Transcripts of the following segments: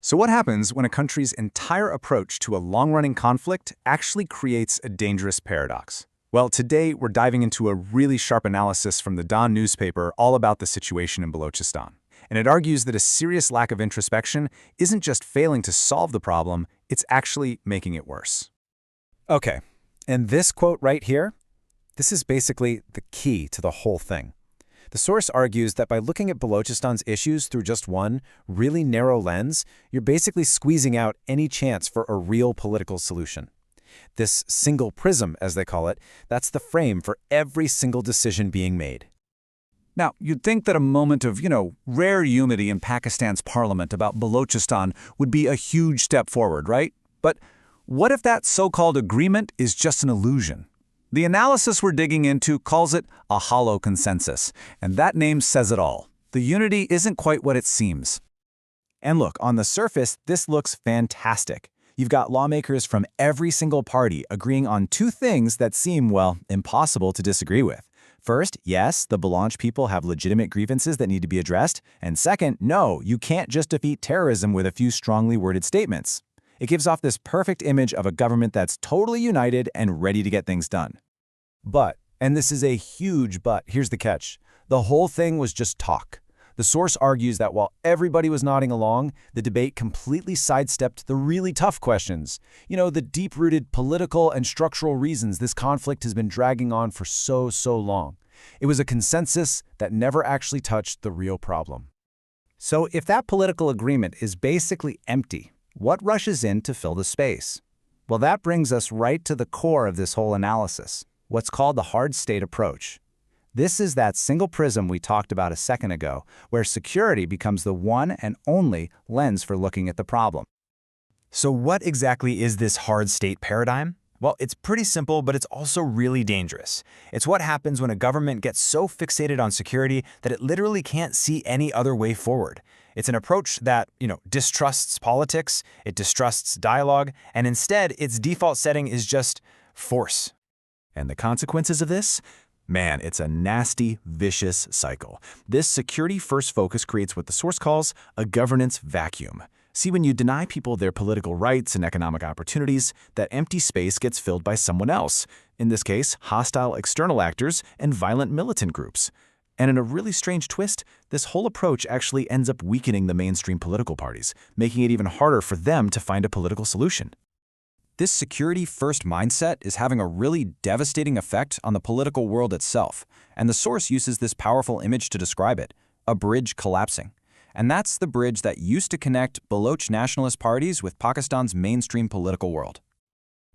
So what happens when a country's entire approach to a long-running conflict actually creates a dangerous paradox? Well, today we're diving into a really sharp analysis from the Dawn newspaper all about the situation in Balochistan. And it argues that a serious lack of introspection isn't just failing to solve the problem, it's actually making it worse. Okay, and this quote right here, this is basically the key to the whole thing. The source argues that by looking at Balochistan's issues through just one, really narrow lens, you're basically squeezing out any chance for a real political solution. This single prism, as they call it, that's the frame for every single decision being made. Now, you'd think that a moment of, rare unity in Pakistan's parliament about Balochistan would be a huge step forward, right? But what if that so-called agreement is just an illusion? The analysis we're digging into calls it a hollow consensus, and that name says it all. The unity isn't quite what it seems. And look, on the surface, this looks fantastic. You've got lawmakers from every single party agreeing on two things that seem, well, impossible to disagree with. First, yes, the Baloch people have legitimate grievances that need to be addressed. And second, no, you can't just defeat terrorism with a few strongly worded statements. It gives off this perfect image of a government that's totally united and ready to get things done. But, and this is a huge but, here's the catch, the whole thing was just talk. The source argues that while everybody was nodding along, the debate completely sidestepped the really tough questions. The deep-rooted political and structural reasons this conflict has been dragging on for so long. It was a consensus that never actually touched the real problem. So if that political agreement is basically empty, what rushes in to fill the space? Well, that brings us right to the core of this whole analysis, what's called the hard state approach. This is that single prism we talked about a second ago, where security becomes the one and only lens for looking at the problem. So what exactly is this hard state paradigm? Well, it's pretty simple, but it's also really dangerous. It's what happens when a government gets so fixated on security that it literally can't see any other way forward. It's an approach that, distrusts politics, it distrusts dialogue, and instead its default setting is just force. And the consequences of this? Man, it's a nasty, vicious cycle. This security-first focus creates what the source calls a governance vacuum. See, when you deny people their political rights and economic opportunities, that empty space gets filled by someone else. In this case, hostile external actors and violent militant groups. And in a really strange twist, this whole approach actually ends up weakening the mainstream political parties, making it even harder for them to find a political solution. This security-first mindset is having a really devastating effect on the political world itself, and the source uses this powerful image to describe it, a bridge collapsing. And that's the bridge that used to connect Baloch nationalist parties with Pakistan's mainstream political world.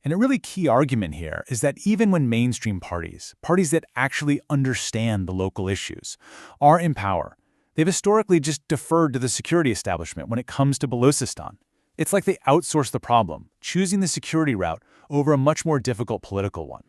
And a really key argument here is that even when mainstream parties that actually understand the local issues, are in power, they've historically just deferred to the security establishment when it comes to Balochistan. It's like they outsource the problem, choosing the security route over a much more difficult political one.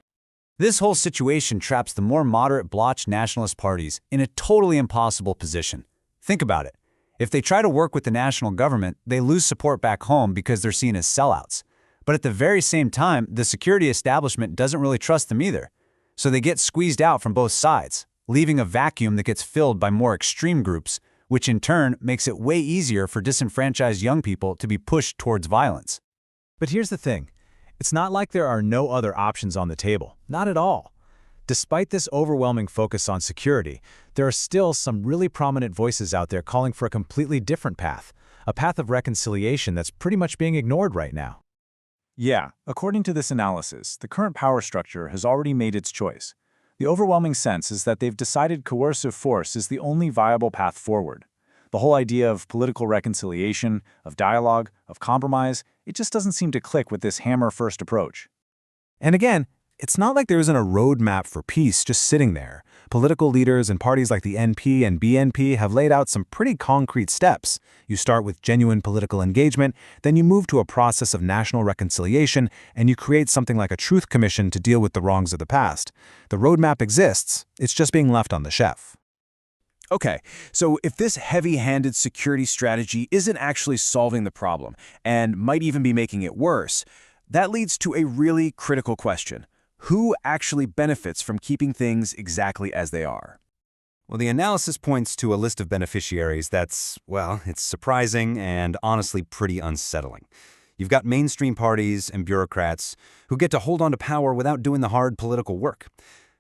This whole situation traps the more moderate Baloch nationalist parties in a totally impossible position. Think about it. If they try to work with the national government, they lose support back home because they're seen as sellouts. But at the very same time, the security establishment doesn't really trust them either. So they get squeezed out from both sides, leaving a vacuum that gets filled by more extreme groups, which in turn makes it way easier for disenfranchised young people to be pushed towards violence. But here's the thing. It's not like there are no other options on the table. Not at all. Despite this overwhelming focus on security, there are still some really prominent voices out there calling for a completely different path, a path of reconciliation that's pretty much being ignored right now. Yeah, according to this analysis, the current power structure has already made its choice. The overwhelming sense is that they've decided coercive force is the only viable path forward. The whole idea of political reconciliation, of dialogue, of compromise, it just doesn't seem to click with this hammer-first approach. And again, it's not like there isn't a roadmap for peace just sitting there. Political leaders and parties like the NP and BNP have laid out some pretty concrete steps. You start with genuine political engagement, then you move to a process of national reconciliation, and you create something like a truth commission to deal with the wrongs of the past. The roadmap exists, it's just being left on the shelf. Okay, so if this heavy-handed security strategy isn't actually solving the problem, and might even be making it worse, that leads to a really critical question. Who actually benefits from keeping things exactly as they are? Well, the analysis points to a list of beneficiaries that's, well, it's surprising and honestly pretty unsettling. You've got mainstream parties and bureaucrats who get to hold on to power without doing the hard political work.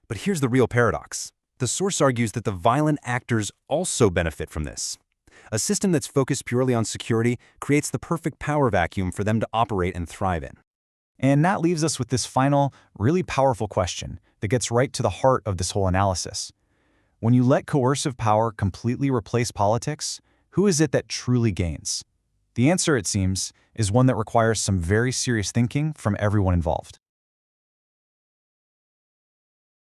But here's the real paradox. The source argues that the violent actors also benefit from this. A system that's focused purely on security creates the perfect power vacuum for them to operate and thrive in. And that leaves us with this final, really powerful question that gets right to the heart of this whole analysis. When you let coercive power completely replace politics, who is it that truly gains? The answer, it seems, is one that requires some very serious thinking from everyone involved.